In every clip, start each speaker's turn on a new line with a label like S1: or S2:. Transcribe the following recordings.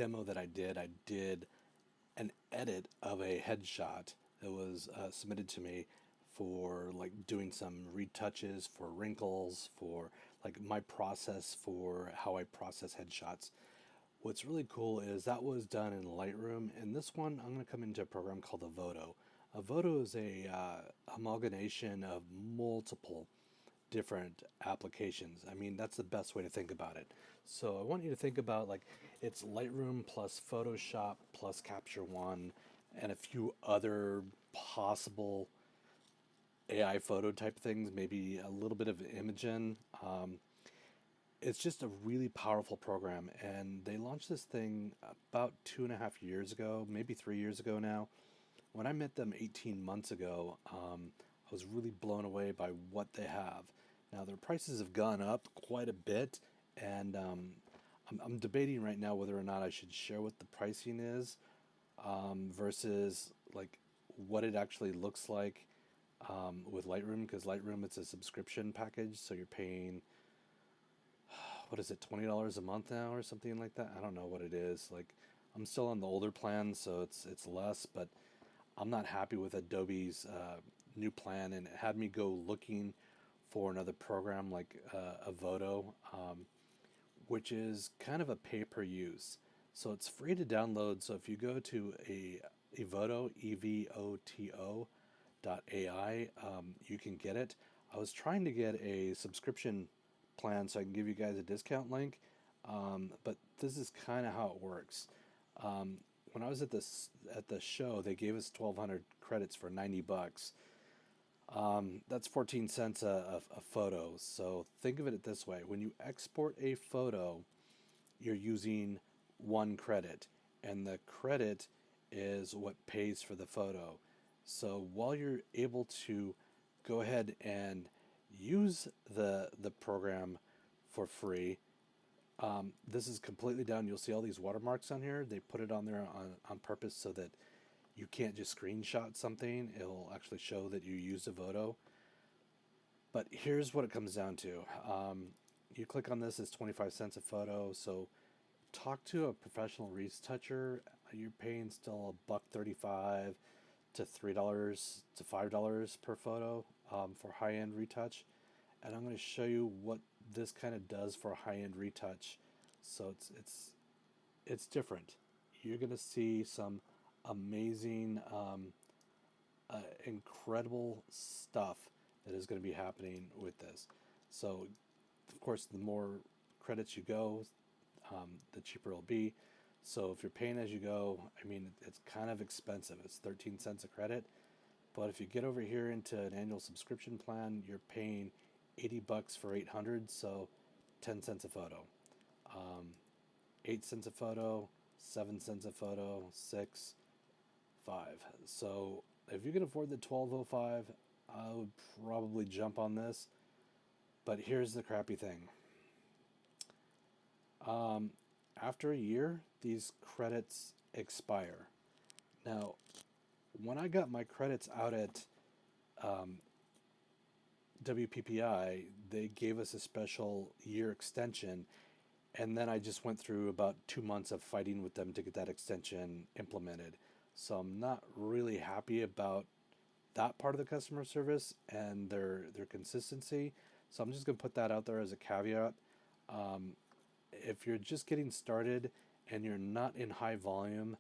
S1: demo that I did an edit of a headshot that was submitted to me for like doing some retouches for wrinkles, for like my process for how I process headshots. What's really cool is that was done in Lightroom, and this one I'm going to come into a program called Evoto. Evoto is a amalgamation of multiple different applications. I mean, that's the best way to think about it. So I want you to think about like it's Lightroom plus Photoshop plus Capture One and a few other possible AI photo type things, maybe a little bit of Imagen. It's just a really powerful program, and they launched this thing about 2.5 years ago, maybe 3 years ago now. When I met them 18 months ago, I was really blown away by what they have. Now, their prices have gone up quite a bit, and I'm debating right now whether or not I should share what the pricing is versus like what it actually looks like with Lightroom, because Lightroom, it's a subscription package, so you're paying, what is it, $20 a month now or something like that? I don't know what it is. Like, I'm still on the older plan, so it's less, but I'm not happy with Adobe's new plan, and it had me go looking for another program like Evoto, which is kind of a pay per use. So it's free to download. So if you go to a Evoto, Evoto AI, you can get it. I was trying to get a subscription plan so I can give you guys a discount link, but this is kind of how it works. When I was at the show, they gave us 1,200 credits for $90. That's 14 cents a photo. So think of it this way: when you export a photo, you're using one credit, and the credit is what pays for the photo. So while you're able to go ahead and use the program for free, this is completely down. You'll see all these watermarks on here. They put it on there on purpose so that you can't just screenshot something. It'll actually show that you use a photo. But here's what it comes down to. You click on this, it's 25 cents a photo. So talk to a professional retoucher. You're paying still $1.35 to $3 to $5 per photo for high-end retouch. And I'm going to show you what this kind of does for high-end retouch. So it's different. You're going to see some amazing, incredible stuff that is going to be happening with this. So, of course, the more credits you go, the cheaper it'll be. So if you're paying as you go, I mean, it's kind of expensive. It's 13 cents a credit. But if you get over here into an annual subscription plan, you're paying $80 for 800, so 10 cents a photo. 8 cents a photo, 7 cents a photo, 6, 5. So if you can afford the 1205, I would probably jump on this. But here's the crappy thing. After a year, these credits expire. Now, when I got my credits out at WPPI, they gave us a special year extension, and then I just went through about 2 months of fighting with them to get that extension implemented. So I'm not really happy about that part of the customer service and their consistency. So I'm just gonna put that out there as a caveat. If you're just getting started and you're not in high volume,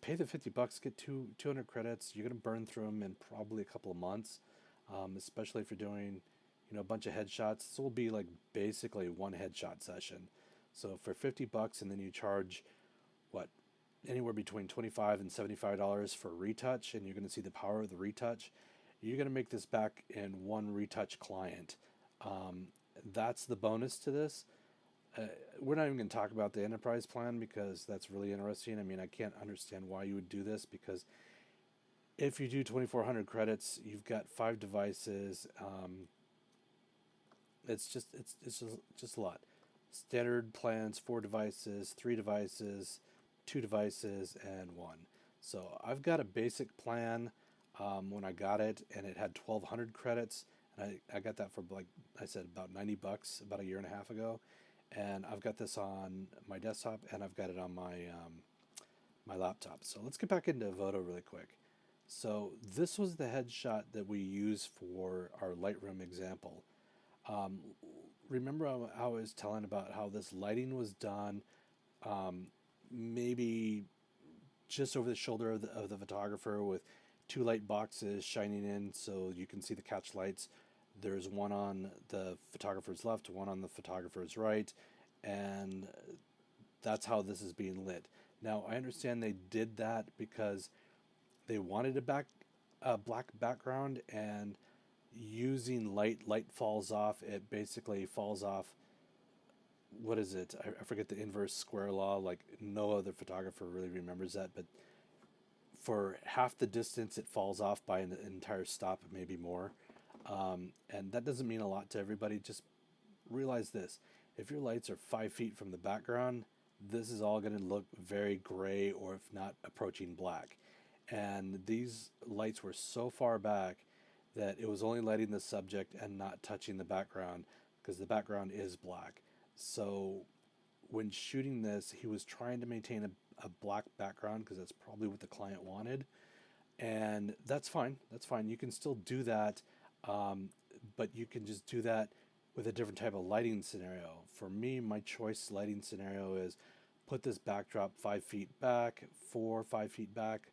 S1: pay the $50, get 200 credits. You're gonna burn through them in probably a couple of months, especially if you're doing, a bunch of headshots. This will be like basically one headshot session. So for $50, and then you charge what, anywhere between $25 and $75 for a retouch, and you're going to see the power of the retouch. You're going to make this back in one retouch client. That's the bonus to this. We're not even going to talk about the enterprise plan because that's really interesting. I mean, I can't understand why you would do this, because if you do 2,400 credits, you've got 5 devices. It's just a lot. Standard plans: 4 devices, 3 devices, 2 devices, and 1. So I've got a basic plan when I got it, and it had 1,200 credits, and I got that for, like I said, about $90 about a year and a half ago. and I've got this on my desktop and I've got it on my laptop. So let's get back into Evoto really quick. So this was the headshot that we used for our Lightroom example. Remember how I was telling about how this lighting was done maybe just over the shoulder of the photographer with two light boxes shining in so you can see the catch lights. There's one on the photographer's left, one on the photographer's right, and that's how this is being lit. Now, I understand they did that because they wanted a black background, and using light falls off. It basically falls off. What is it? I forget the inverse square law. Like no other photographer really remembers that, but for half the distance, it falls off by an entire stop, maybe more. And that doesn't mean a lot to everybody. Just realize this: if your lights are 5 feet from the background, this is all going to look very gray, or if not approaching black. And these lights were so far back that it was only lighting the subject and not touching the background, because the background is black. So when shooting this, he was trying to maintain a black background because that's probably what the client wanted. And that's fine. That's fine. You can still do that, but you can just do that with a different type of lighting scenario. For me, my choice lighting scenario is put this backdrop 5 feet back, 5 feet back,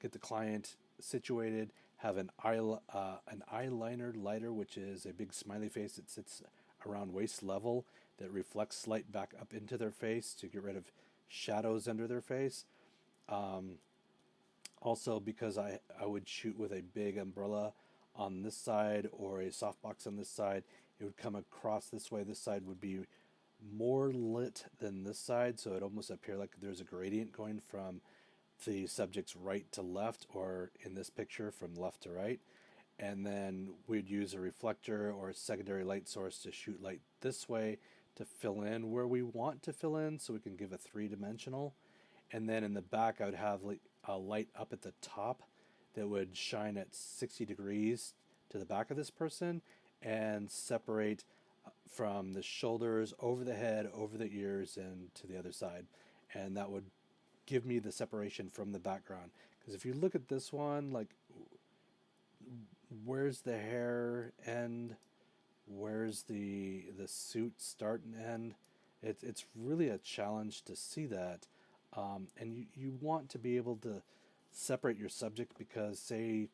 S1: get the client situated, have an eyeliner lighter, which is a big smiley face that sits around waist level that reflects light back up into their face to get rid of shadows under their face. Also, because I would shoot with a big umbrella on this side or a softbox on this side, it would come across this way. This side would be more lit than this side, so it almost appear like there's a gradient going from the subject's right to left, or in this picture from left to right. And then we'd use a reflector or a secondary light source to shoot light this way to fill in where we want to fill in, so we can give a three-dimensional. And then in the back, I would have a light up at the top that would shine at 60 degrees to the back of this person and separate from the shoulders, over the head, over the ears, and to the other side. And that would give me the separation from the background. Because if you look at this one, like, where's the hair end? Where's the suit start and end? It's really a challenge to see that. And you want to be able to separate your subject, because say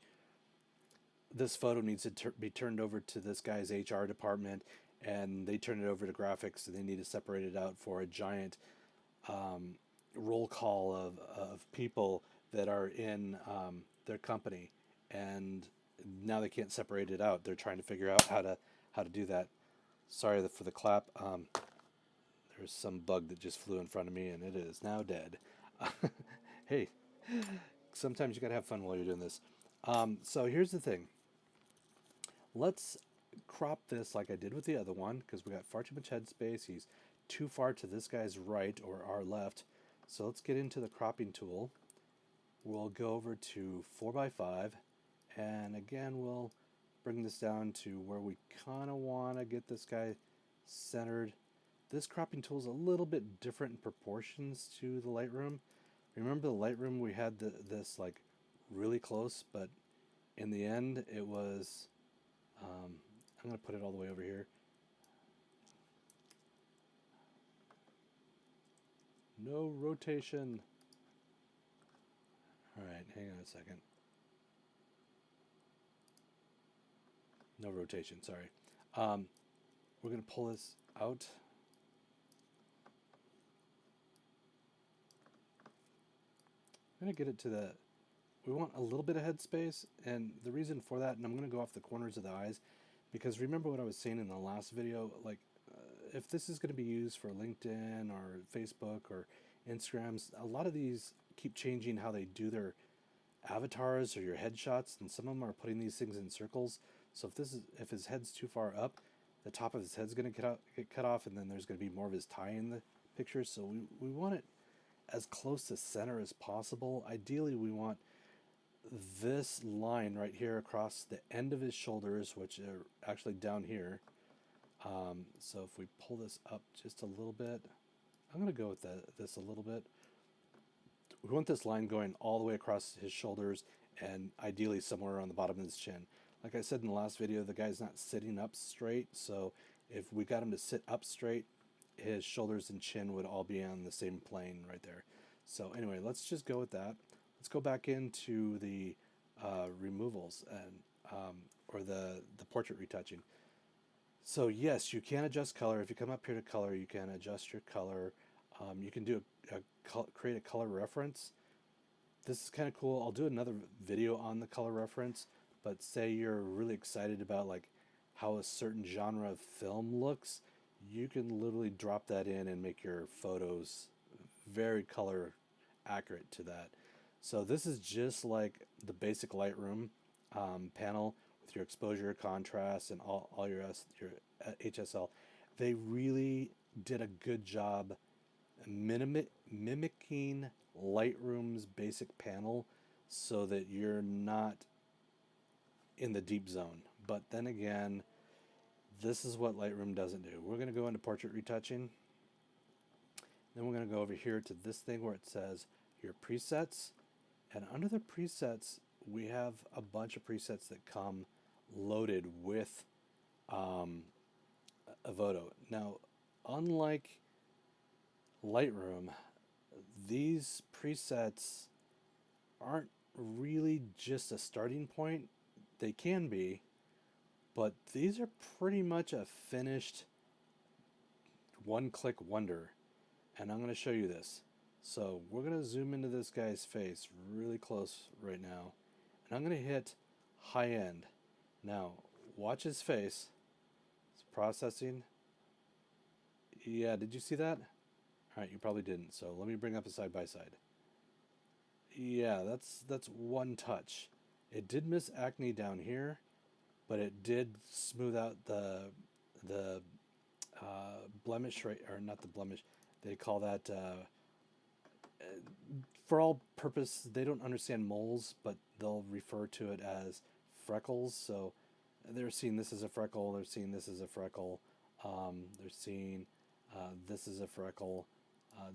S1: this photo needs to be turned over to this guy's HR department, and they turn it over to graphics, and they need to separate it out for a giant roll call of people that are in their company, and now they can't separate it out. They're trying to figure out how to do that. Sorry for the clap. There's some bug that just flew in front of me, and it is now dead. Hey, sometimes you gotta have fun while you're doing this. So here's the thing. Let's crop this like I did with the other one, because we got far too much headspace. He's too far to this guy's right or our left. So let's get into the cropping tool. We'll go over to 4x5, and again we'll bring this down to where we kind of want to get this guy centered. This cropping tool is a little bit different in proportions to the Lightroom. Remember the Lightroom, we had this like really close, but in the end it was, I'm going to put it all the way over here. No rotation. All right, hang on a second. No rotation, sorry. We're going to pull this out. I'm going to get it to the, we want a little bit of headspace, and the reason for that, and I'm going to go off the corners of the eyes, because remember what I was saying in the last video, like if this is going to be used for LinkedIn or Facebook or Instagrams, a lot of these keep changing how they do their avatars or your headshots, and some of them are putting these things in circles. So if his head's too far up, the top of his head's going to get cut off, and then there's going to be more of his tie in the picture. So we want it as close to center as possible. Ideally, we want this line right here across the end of his shoulders, which are actually down here, So if we pull this up just a little bit, I'm going to go with this a little bit. We want this line going all the way across his shoulders and ideally somewhere on the bottom of his chin. Like I said in the last video, the guy's not sitting up straight, so if we got him to sit up straight, his shoulders and chin would all be on the same plane right there. So anyway, let's just go with that. Let's go back into the removals and or the portrait retouching. So yes, you can adjust color. If you come up here to color, you can adjust your color. You can do create a color reference. This is kind of cool. I'll do another video on the color reference, but say you're really excited about like how a certain genre of film looks, you can literally drop that in and make your photos very color accurate to that. So this is just like the basic Lightroom panel with your exposure, contrast, and all your HSL. They really did a good job mimicking Lightroom's basic panel so that you're not in the deep zone. But then again, this is what Lightroom doesn't do. We're going to go into portrait retouching. Then we're going to go over here to this thing where it says your presets. And under the presets, we have a bunch of presets that come loaded with Evoto. Now, unlike Lightroom, these presets aren't really just a starting point. They can be, but these are pretty much a finished one-click wonder. And I'm going to show you this. So we're going to zoom into this guy's face really close right now. And I'm going to hit high end. Now, watch his face. It's processing. Yeah, did you see that? All right, you probably didn't. So let me bring up a side by side. Yeah, that's one touch. It did miss acne down here, but it did smooth out the blemish rate, or not the blemish. They call that for all purpose. They don't understand moles, but they'll refer to it as freckles. So they're seeing this as a freckle. They're seeing this as a freckle. They're seeing this is a freckle.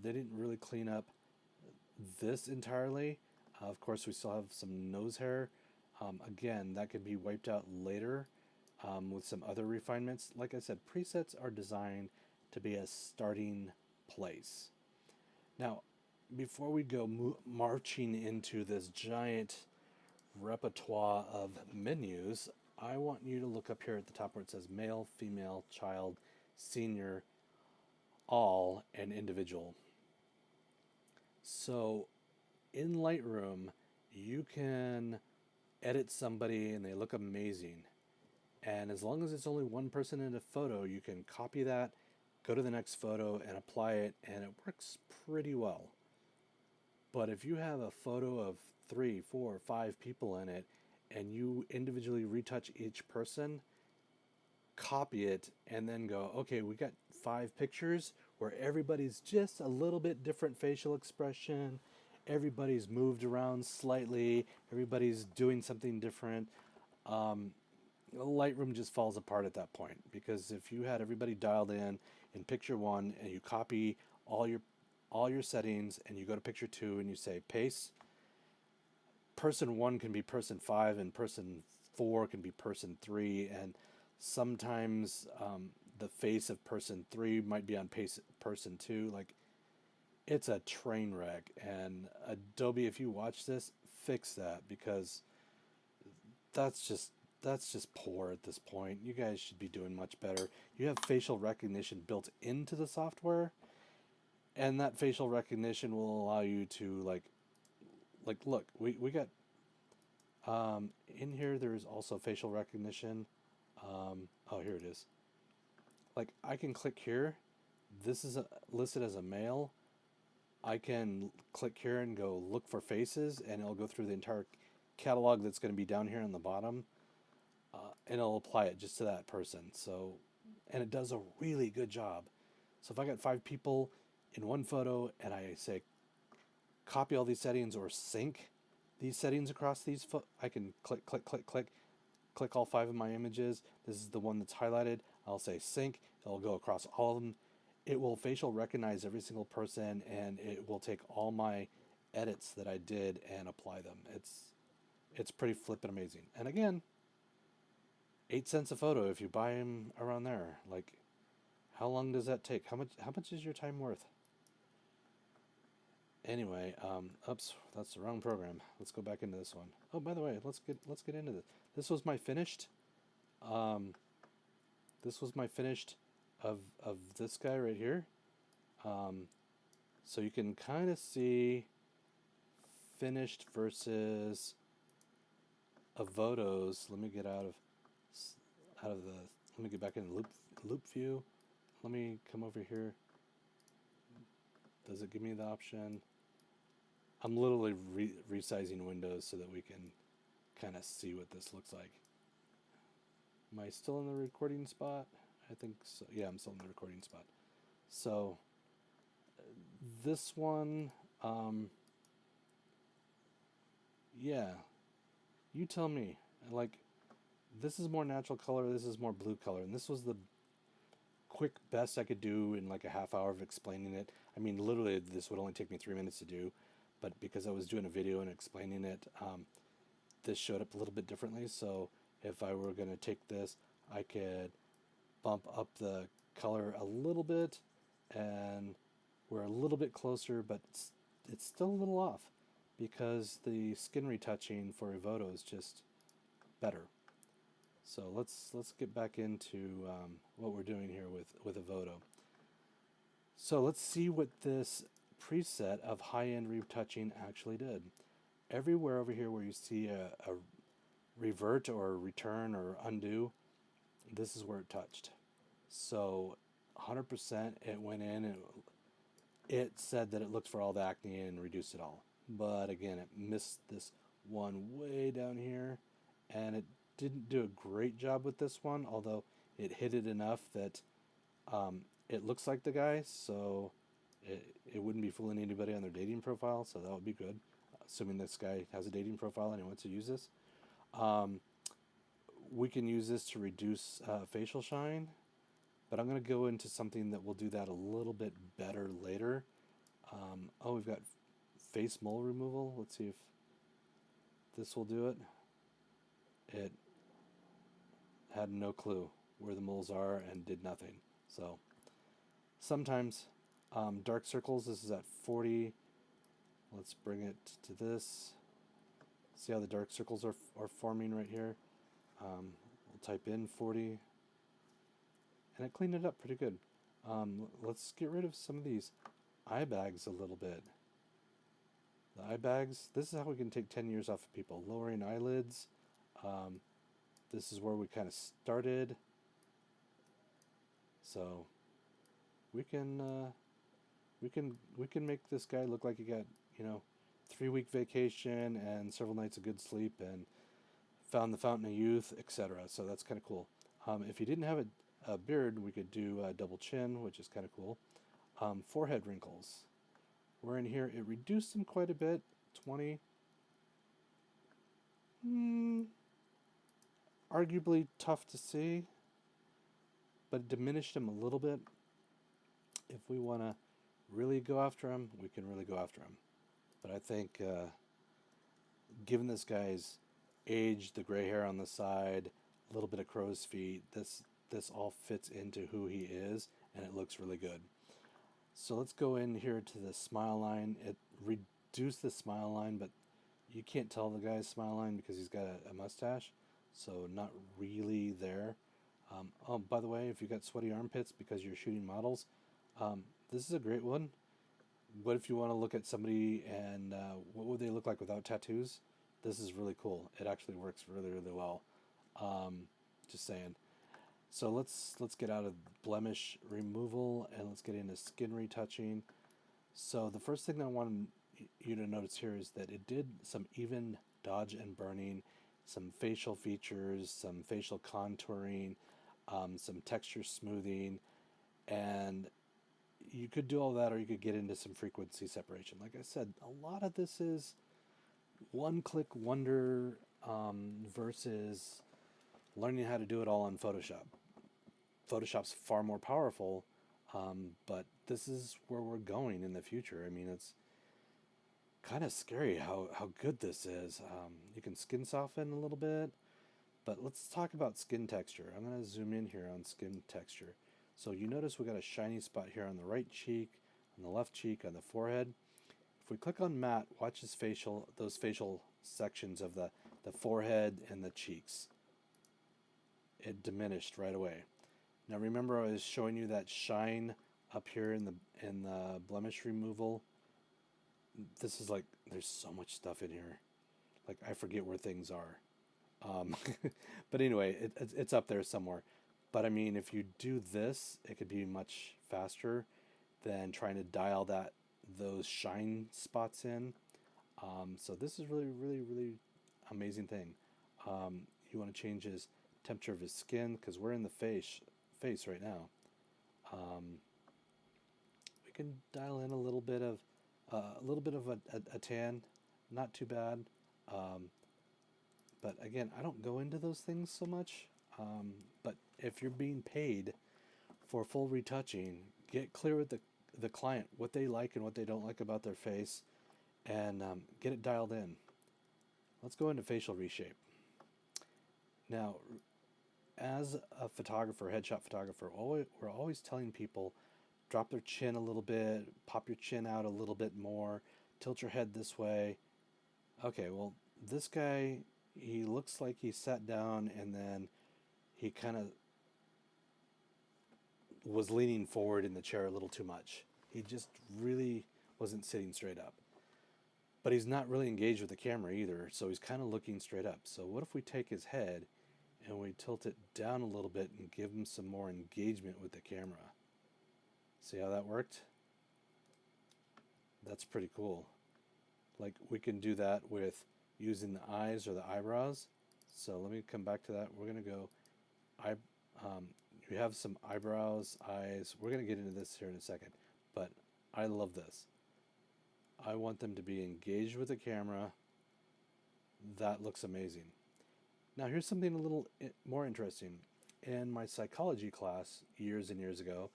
S1: They didn't really clean up this entirely. Of course, we still have some nose hair. Again, that could be wiped out later with some other refinements. Like I said, presets are designed to be a starting place. Now, before we go marching into this giant repertoire of menus, I want you to look up here at the top where it says male, female, child, senior, all, and individual. So in Lightroom, you can edit somebody and they look amazing. And as long as it's only one person in a photo, you can copy that, go to the next photo and apply it, and it works pretty well. But if you have a photo of 3, 4, 5 people in it, and you individually retouch each person, copy it, and then go, okay, we got 5 pictures where everybody's just a little bit different facial expression, everybody's moved around slightly, everybody's doing something different. Lightroom just falls apart at that point, because if you had everybody dialed in picture 1 and you copy all your settings and you go to picture 2 and you say paste, person 1 can be person 5 and person 4 can be person 3, and sometimes the face of person 3 might be on person 2. Like, it's a train wreck. And Adobe, if you watch this, fix that, because that's just poor at this point. You guys should be doing much better. You have facial recognition built into the software, and that facial recognition will allow you to like look, we got in here there's also facial recognition. Oh, here it is. Like, I can click here. This is listed as a male. I can click here and go look for faces, and it'll go through the entire catalog that's going to be down here on the bottom. And it'll apply it just to that person. So, and it does a really good job. So if I got 5 people in one photo and I say copy all these settings or sync these settings across these, I can click all 5 of my images. This is the one that's highlighted. I'll say sync. It'll go across all of them. It will facial recognize every single person, and it will take all my edits that I did and apply them. It's pretty flippin' amazing. And again, 8 cents a photo if you buy them around there. Like, how long does that take? How much is your time worth? Anyway, oops, that's the wrong program. Let's go back into this one. Oh, by the way, let's get into this. This was my finished. Um, this was my finished of this guy right here. So you can kind of see finished versus Evoto's. Let me get out of the. Let me get back in loop view. Let me come over here. Does it give me the option? I'm literally resizing windows so that we can kind of see what this looks like. Am I still in the recording spot? I think so. Yeah, I'm still in the recording spot. So this one, yeah, you tell me. Like, this is more natural color, this is more blue color, and this was the quick best I could do in like a half hour of explaining it. I mean, literally, this would only take me 3 minutes to do, but because I was doing a video and explaining it, this showed up a little bit differently. So if I were going to take this, I could bump up the color a little bit, and we're a little bit closer, but it's still a little off because the skin retouching for Evoto is just better. So let's get back into what we're doing here with Evoto. So let's see what this preset of high-end retouching actually did. Everywhere over here where you see a revert or return or undo, this is where it touched. So 100% it went in and it said that it looked for all the acne and reduced it all. But again, it missed this one way down here, and it didn't do a great job with this one, although it hit it enough that it looks like the guy, so it wouldn't be fooling anybody on their dating profile, so that would be good, assuming this guy has a dating profile and he wants to use this. We can use this to reduce facial shine, but I'm going to go into something that will do that a little bit better later. Oh, we've got face mole removal. Let's see if this will do it. It had no clue where the moles are and did nothing. So sometimes dark circles, this is at 40. Let's bring it to this. See how the dark circles are forming right here. We'll type in 40, and it cleaned it up pretty good. Let's get rid of some of these eye bags a little bit. The eye bags, this is how we can take 10 years off of people. Lowering eyelids. This is where we kind of started. So we can make this guy look like he got 3-week vacation and several nights of good sleep and found the fountain of youth, etc. So that's kind of cool. If you didn't have a beard, we could do a double chin, which is kind of cool. Forehead wrinkles. We're in here. It reduced them quite a bit. 20. Arguably tough to see, but it diminished them a little bit. If we want to really go after him, we can really go after him. But I think, given this guy's age, the gray hair on the side, a little bit of crow's feet, this all fits into who he is, and it looks really good. So let's go in here to the smile line. It reduced the smile line, but you can't tell the guy's smile line because he's got a mustache, so not really there. Oh, by the way, if you've got sweaty armpits because you're shooting models, this is a great one. What if you want to look at somebody and what would they look like without tattoos? This is really cool. It actually works really, really well. Just saying. So let's get out of blemish removal and let's get into skin retouching. So the first thing I want you to notice here is that it did some even dodge and burning, some facial features, some facial contouring, some texture smoothing, and you could do all that, or you could get into some frequency separation. Like I said, a lot of this is one-click wonder versus learning how to do it all in Photoshop. Photoshop's far more powerful, but this is where we're going in the future. I mean, it's kind of scary how good this is. You can skin soften a little bit, but let's talk about skin texture. I'm going to zoom in here on skin texture. So you notice we got a shiny spot here on the right cheek, on the left cheek, on the forehead. If we click on matte, watch those facial sections of the forehead and the cheeks. It diminished right away. Now remember I was showing you that shine up here in the blemish removal. This is like, there's so much stuff in here. Like I forget where things are. But anyway, it's up there somewhere. But I mean, if you do this, it could be much faster than trying to dial those shine spots in. So this is really amazing thing. You want to change his temperature of his skin because we're in the face right now. We can dial in a little bit of a tan, not too bad. But again, I don't go into those things so much. But if you're being paid for full retouching, get clear with the client what they like and what they don't like about their face, and get it dialed in. Let's go into facial reshape. Now, as a photographer, headshot photographer, we're always telling people, drop their chin a little bit, pop your chin out a little bit more, tilt your head this way. Okay, well, this guy, he looks like he sat down and then he kind of was leaning forward in the chair a little too much. He just really wasn't sitting straight up. But he's not really engaged with the camera either, so he's kind of looking straight up. So what if we take his head and we tilt it down a little bit and give him some more engagement with the camera? See how that worked? That's pretty cool. Like we can do that with using the eyes or the eyebrows. So let me come back to that. We're going to go, you have some eyebrows, eyes. We're going to get into this here in a second, but I love this. I want them to be engaged with the camera. That looks amazing. Now here's something a little more interesting. In my psychology class years and years ago,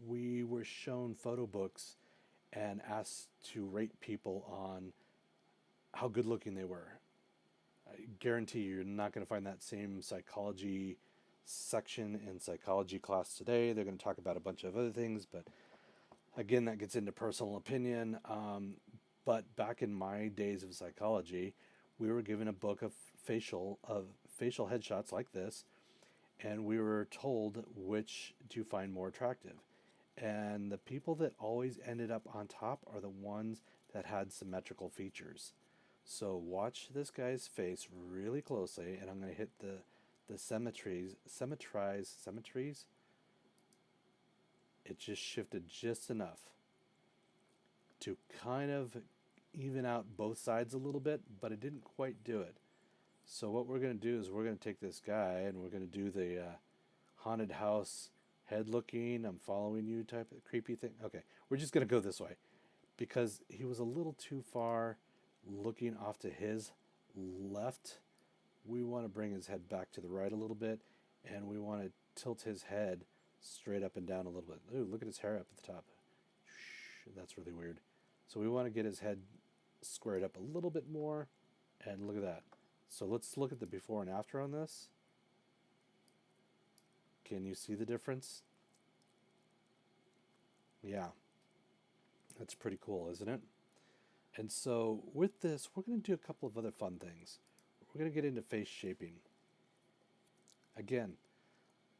S1: we were shown photo books and asked to rate people on how good looking they were. I guarantee you're not going to find that same psychology section in psychology class today. They're going to talk about a bunch of other things, but again, that gets into personal opinion. But back in my days of psychology, we were given a book of facial headshots like this, and we were told which to find more attractive. And the people that always ended up on top are the ones that had symmetrical features. So watch this guy's face really closely, and I'm going to hit the symmetries. It just shifted just enough to kind of even out both sides a little bit, but it didn't quite do it. So what we're going to do is we're going to take this guy and we're going to do the haunted house head looking, I'm following you type of creepy thing. Okay, we're just going to go this way because he was a little too far looking off to his left. We want to bring his head back to the right a little bit, and we want to tilt his head straight up and down a little bit. Ooh, look at his hair up at the top. That's really weird. So we want to get his head squared up a little bit more, and look at that. So let's look at the before and after on this. Can you see the difference? Yeah, that's pretty cool, isn't it? And so with this, we're going to do a couple of other fun things. We're going to get into face shaping. Again,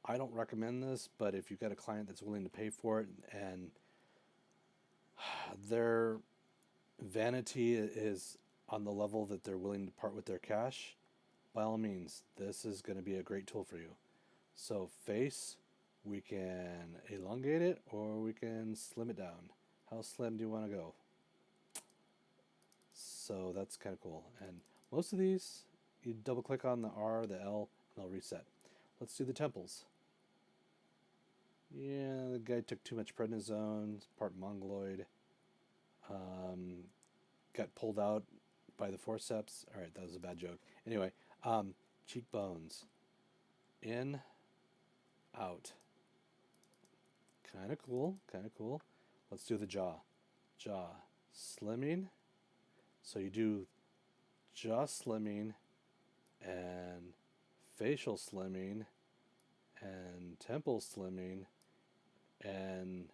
S1: I don't recommend this, but if you've got a client that's willing to pay for it and their vanity is on the level that they're willing to part with their cash, by all means, this is going to be a great tool for you. So face, we can elongate it or we can slim it down. How slim do you want to go? So that's kind of cool. And most of these, you double click on the R, the L, and they'll reset. Let's do the temples. Yeah, the guy took too much prednisone, part mongoloid. Got pulled out by the forceps. All right, that was a bad joke. Anyway, cheekbones. In, out. Kind of cool, kind of cool. Let's do the jaw. Jaw slimming. So you do jaw slimming and facial slimming and temple slimming, and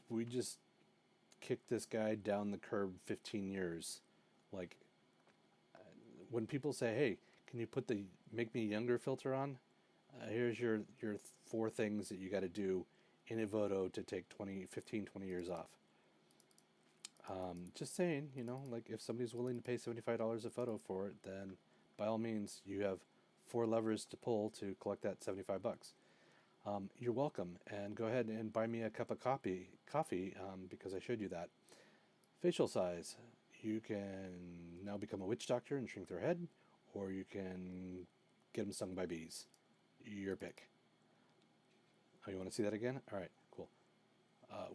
S1: we just kicked this guy down the curb 15 years. Like, when people say, "Hey, can you put the make me younger filter on?" Here's your 4 things that you got to do in Evoto to take 15, 20 years off. Just saying, like if somebody's willing to pay $75 a photo for it, then by all means, you have 4 levers to pull to collect that $75. You're welcome, and go ahead and buy me a cup of coffee, because I showed you that. Facial size. You can now become a witch doctor and shrink their head, or you can get them stung by bees. Your pick. Oh, you want to see that again? All right, cool.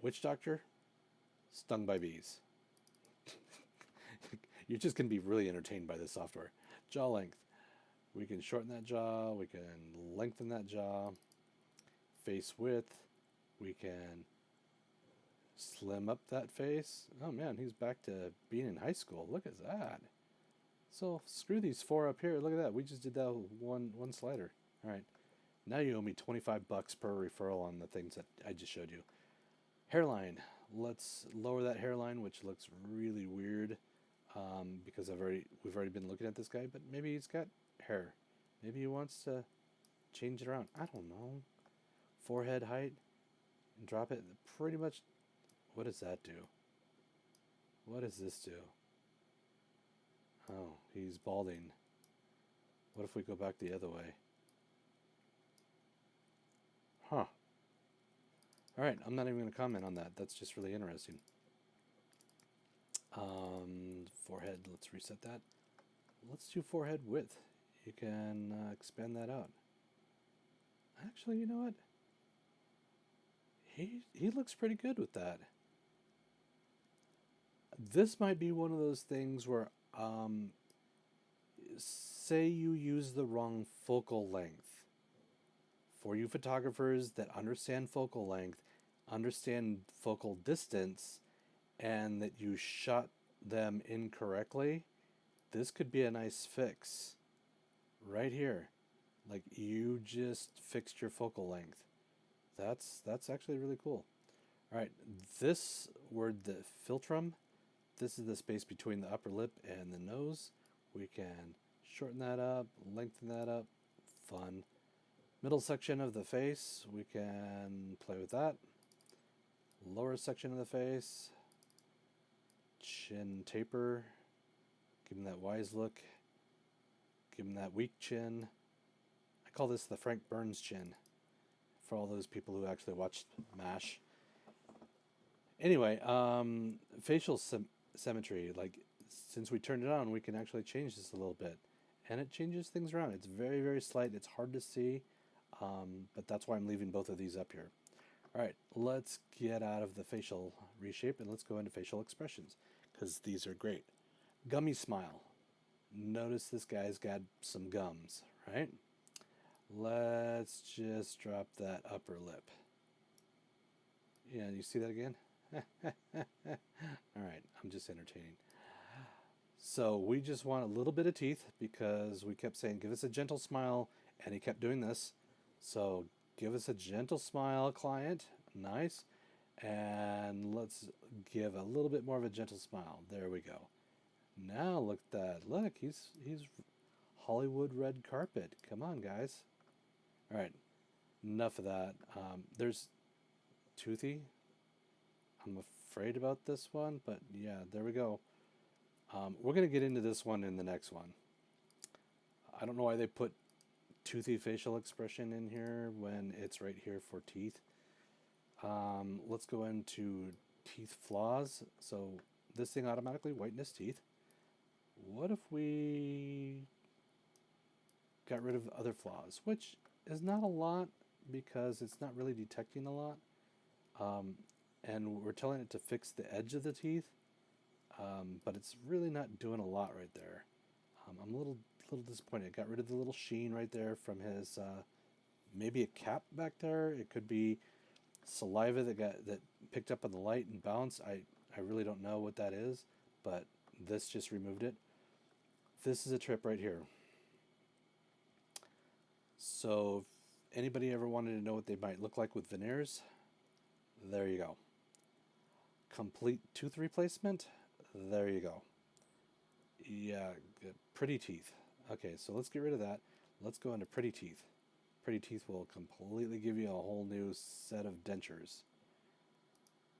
S1: Witch doctor, stung by bees. You're just going to be really entertained by this software. Jaw length. We can shorten that jaw. We can lengthen that jaw. Face width. We can slim up that face. Oh man, he's back to being in high school. Look at that. So screw these 4 up here. Look at that. We just did that one slider. All right. Now you owe me $25 per referral on the things that I just showed you. Hairline. Let's lower that hairline, which looks really weird, because we've already been looking at this guy. But maybe he's got hair. Maybe he wants to change it around. I don't know. Forehead height, and drop it. Pretty much. What does that do? What does this do? Oh, he's balding. What if we go back the other way? Huh. Alright, I'm not even going to comment on that. That's just really interesting. Forehead, let's reset that. Let's do forehead width. You can expand that out. Actually, you know what? He looks pretty good with that. This might be one of those things where, say you use the wrong focal length. For you photographers that understand focal length, understand focal distance, and that you shot them incorrectly, this could be a nice fix. Right here. Like, you just fixed your focal length. That's actually really cool. Alright, this word, the philtrum, this is the space between the upper lip and the nose. We can shorten that up, lengthen that up. Fun. Middle section of the face, we can play with that. Lower section of the face, chin taper, give him that wise look, give him that weak chin. I call this the Frank Burns chin, for all those people who actually watched MASH. Anyway, facial symmetry, like, since we turned it on, we can actually change this a little bit, and it changes things around. It's very, very slight. It's hard to see, but that's why I'm leaving both of these up here. All right, let's get out of the facial reshape and let's go into facial expressions, because these are great. Gummy smile. Notice this guy's got some gums, right? Let's just drop that upper lip. Yeah, you see that again? All right, I'm just entertaining. So we just want a little bit of teeth, because we kept saying, give us a gentle smile, and he kept doing this. So give us a gentle smile, client. Nice. And let's give a little bit more of a gentle smile. There we go. Now look at that. Look, he's Hollywood red carpet. Come on, guys. All right, enough of that. There's toothy. I'm afraid about this one, but yeah, there we go. We're going to get into this one in the next one. I don't know why they put toothy facial expression in here when it's right here for teeth. Let's go into teeth flaws. So this thing automatically whitens teeth. What if we got rid of other flaws, which is not a lot because it's not really detecting a lot. And we're telling it to fix the edge of the teeth, but it's really not doing a lot right there. I'm a little disappointed. It got rid of the little sheen right there from his maybe a cap back there. It could be saliva that picked up on the light and bounced. I really don't know what that is, but this just removed it. This is a trip right here. So if anybody ever wanted to know what they might look like with veneers, there you go. Complete tooth replacement, there you go. Yeah, good. Pretty teeth. Okay, so let's get rid of that. Let's go into pretty teeth. Pretty teeth will completely give you a whole new set of dentures.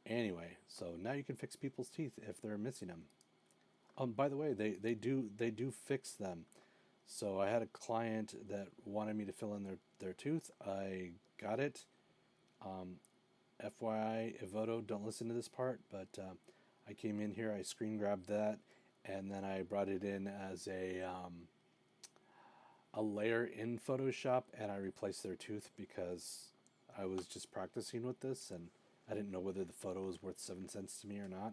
S1: Anyway, so now you can fix people's teeth if they're missing them. By the way, they do fix them. So I had a client that wanted me to fill in their tooth. I got it. Um, FYI, Evoto, don't listen to this part, but I came in here, I screen grabbed that, and then I brought it in as a layer in Photoshop, and I replaced their tooth because I was just practicing with this, and I didn't know whether the photo was worth 7 cents to me or not.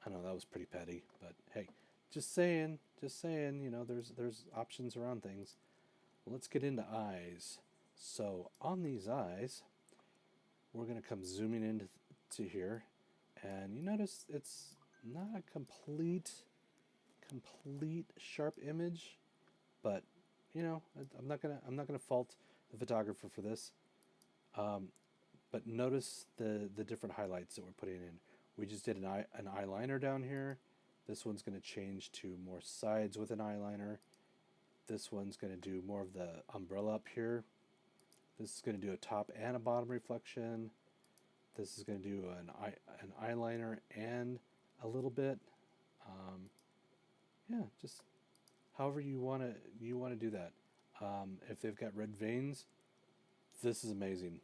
S1: I know that was pretty petty, but hey, just saying, there's options around things. Let's get into eyes. So on these eyes, we're gonna come zooming into here, and you notice it's not a complete sharp image, but I'm not gonna fault the photographer for this. But notice the different highlights that we're putting in. We just did an eyeliner down here. This one's going to change to more sides with an eyeliner. This one's going to do more of the umbrella up here. This is going to do a top and a bottom reflection. This is going to do an eyeliner and a little bit. Yeah, just however you want to do that. If they've got red veins, this is amazing.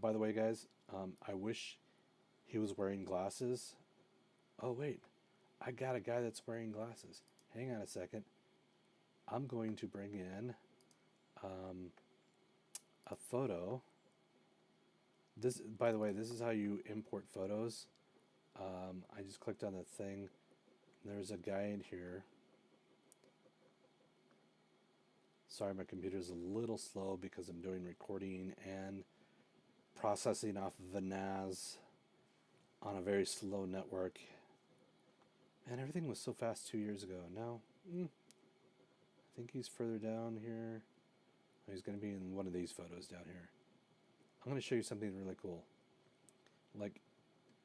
S1: By the way, guys, I wish he was wearing glasses. Oh, wait. I got a guy that's wearing glasses. Hang on a second. I'm going to bring in a photo. This, by the way, this is how you import photos. I just clicked on the thing. There's a guy in here. Sorry, my computer's a little slow because I'm doing recording and processing off of the NAS on a very slow network. And everything was so fast 2 years ago. Now, I think he's further down here. He's going to be in one of these photos down here. I'm going to show you something really cool. Like,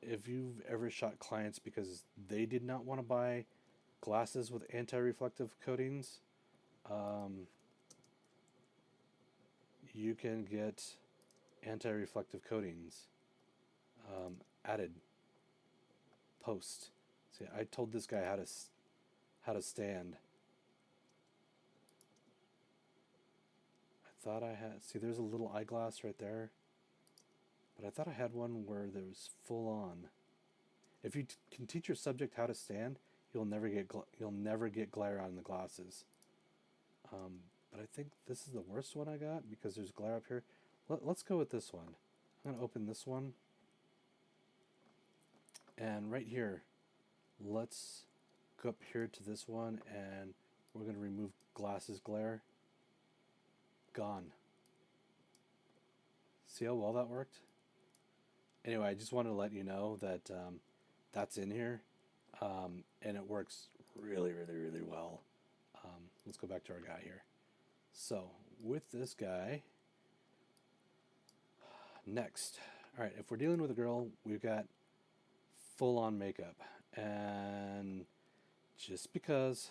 S1: if you've ever shot clients because they did not want to buy glasses with anti-reflective coatings, you can get anti-reflective coatings added post. See, I told this guy how to stand. I thought I had. See, there's a little eyeglass right there, but I thought I had one where there was full on. If you can teach your subject how to stand, you'll never get glare on the glasses. But I think this is the worst one I got because there's glare up here. Let's go with this one. I'm gonna open this one, and right here, let's go up here to this one, and we're gonna remove glasses glare. Gone. See how well that worked? Anyway, I just wanted to let you know that that's in here, and it works really, really, really well. Let's go back to our guy here. So with this guy, next, all right, if we're dealing with a girl, we've got full-on makeup, and just because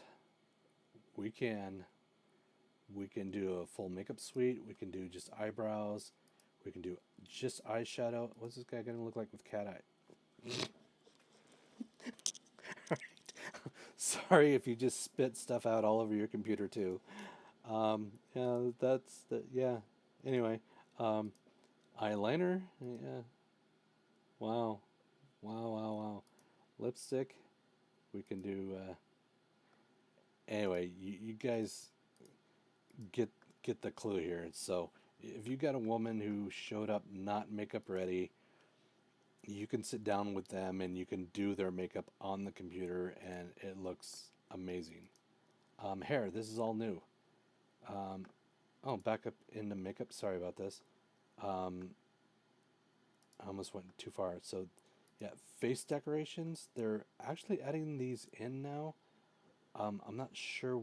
S1: we can do a full makeup suite, we can do just eyebrows, we can do just eyeshadow. What's this guy gonna look like with cat eye? Sorry if you just spit stuff out all over your computer too. Yeah, that's the yeah. Anyway, eyeliner. Yeah. Wow, wow. Lipstick. We can do. Anyway, you guys get the clue here. So if you got a woman who showed up not makeup ready, you can sit down with them and you can do their makeup on the computer, and it looks amazing. Hair. This is all new. Oh, back up into makeup. Sorry about this. Um, I almost went too far. So, yeah, face decorations. They're actually adding these in now. I'm not sure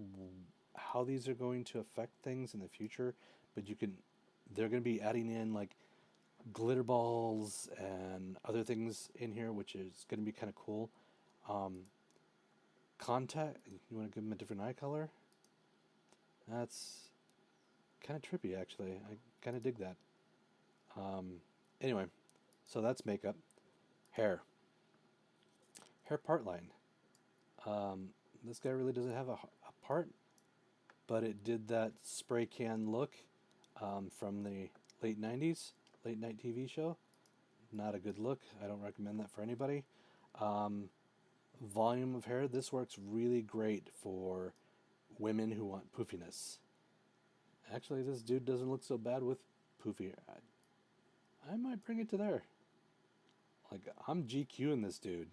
S1: how these are going to affect things in the future, but you can. They're going to be adding in like glitter balls and other things in here, which is going to be kind of cool. Um, Contact. You want to give them a different eye color? That's kind of trippy, actually. I kind of dig that. Um, anyway, so that's makeup. Hair. Hair part line. Um, this guy really doesn't have a part, but it did that spray can look from the late 90s, late night TV show. Not a good look. I don't recommend that for anybody. Um, Volume of hair. This works really great for women who want poofiness. Actually, this dude doesn't look so bad with poofy hair. I might bring it to there. Like, I'm GQing this dude.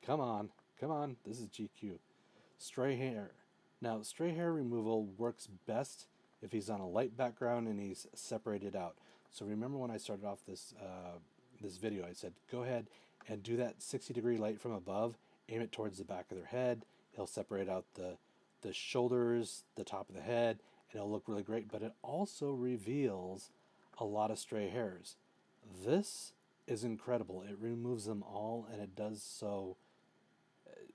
S1: Come on. Come on. This is GQ. Stray hair. Now, stray hair removal works best if he's on a light background and he's separated out. So remember when I started off this video, I said, go ahead and do that 60-degree light from above, aim it towards the back of their head. It'll separate out the shoulders, the top of the head, and it'll look really great. But it also reveals a lot of stray hairs. This is incredible. It removes them all, and it does so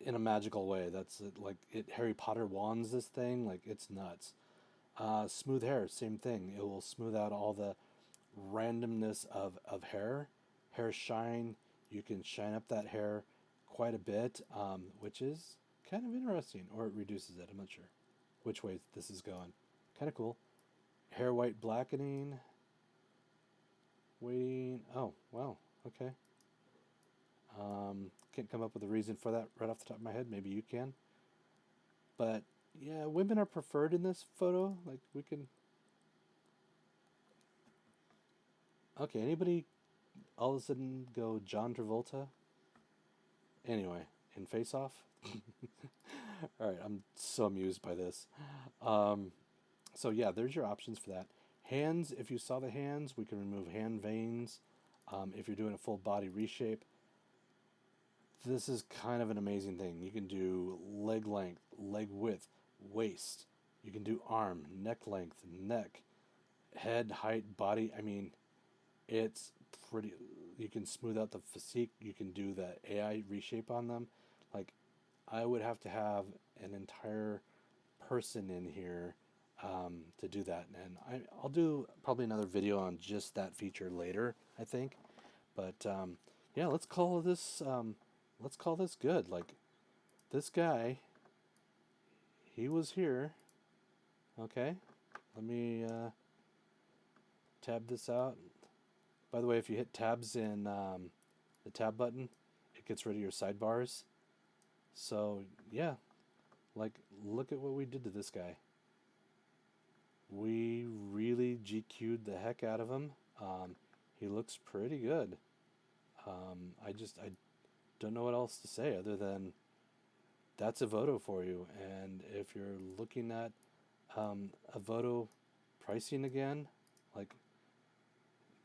S1: in a magical way. That's it, like it. Harry Potter wands this thing. Like it's nuts. Smooth hair, same thing. It will smooth out all the randomness of hair. Hair shine. You can shine up that hair quite a bit, which is kind of interesting. Or it reduces it. I'm not sure which way this is going. Kind of cool. Hair white blackening. Waiting. Oh wow. Okay. Can't come up with a reason for that right off the top of my head. Maybe you can. But yeah, women are preferred in this photo. Like we can. Okay, anybody all of a sudden go John Travolta? Anyway, in Face Off. All right, I'm so amused by this. Um, so yeah, there's your options for that. Hands. If you saw the hands, we can remove hand veins. If you're doing a full body reshape, this is kind of an amazing thing. You can do leg length, leg width, waist. You can do arm, neck length, neck, head height, body. I mean, it's pretty. You can smooth out the physique. You can do the AI reshape on them. Like, I would have to have an entire person in here to do that, and I'll do probably another video on just that feature later. I think, but yeah, let's call this good. Like this guy, he was here. Okay, let me tab this out. By the way, if you hit tabs in the tab button, it gets rid of your sidebars. So yeah, like look at what we did to this guy. We really GQ'd the heck out of him. He looks pretty good. I don't know what else to say other than that's Evoto for you. And if you're looking at Evoto pricing again, like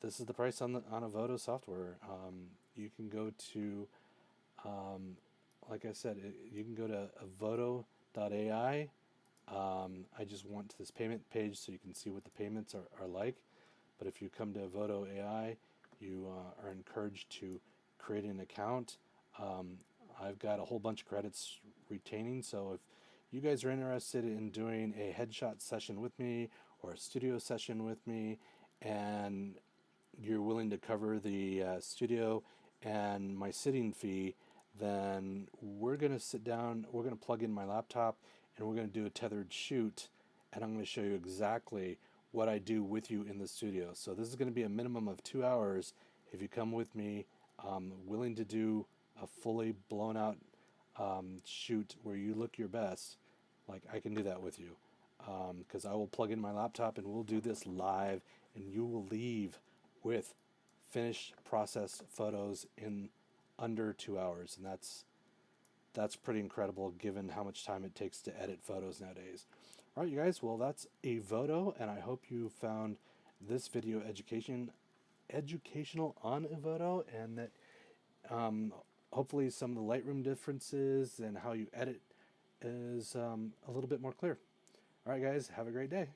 S1: this is the price on the on Evoto software. You can go to like I said, you can go to Evoto.ai. I just went to this payment page so you can see what the payments are like. But if you come to Evoto AI, you are encouraged to create an account. Um, I've got a whole bunch of credits retaining, so if you guys are interested in doing a headshot session with me or a studio session with me, and you're willing to cover the studio and my sitting fee, then we're going to sit down, we're going to plug in my laptop, and we're going to do a tethered shoot, and I'm going to show you exactly what I do with you in the studio. So this is going to be a minimum of 2 hours if you come with me. Willing to do a fully blown out shoot where you look your best, like I can do that with you. Because I will plug in my laptop and we'll do this live, and you will leave with finished processed photos in under 2 hours, and that's pretty incredible given how much time it takes to edit photos nowadays. All right, you guys. Well, that's Evoto, and I hope you found this video educational on Evoto, and that hopefully some of the Lightroom differences and how you edit is a little bit more clear. All right, guys. Have a great day.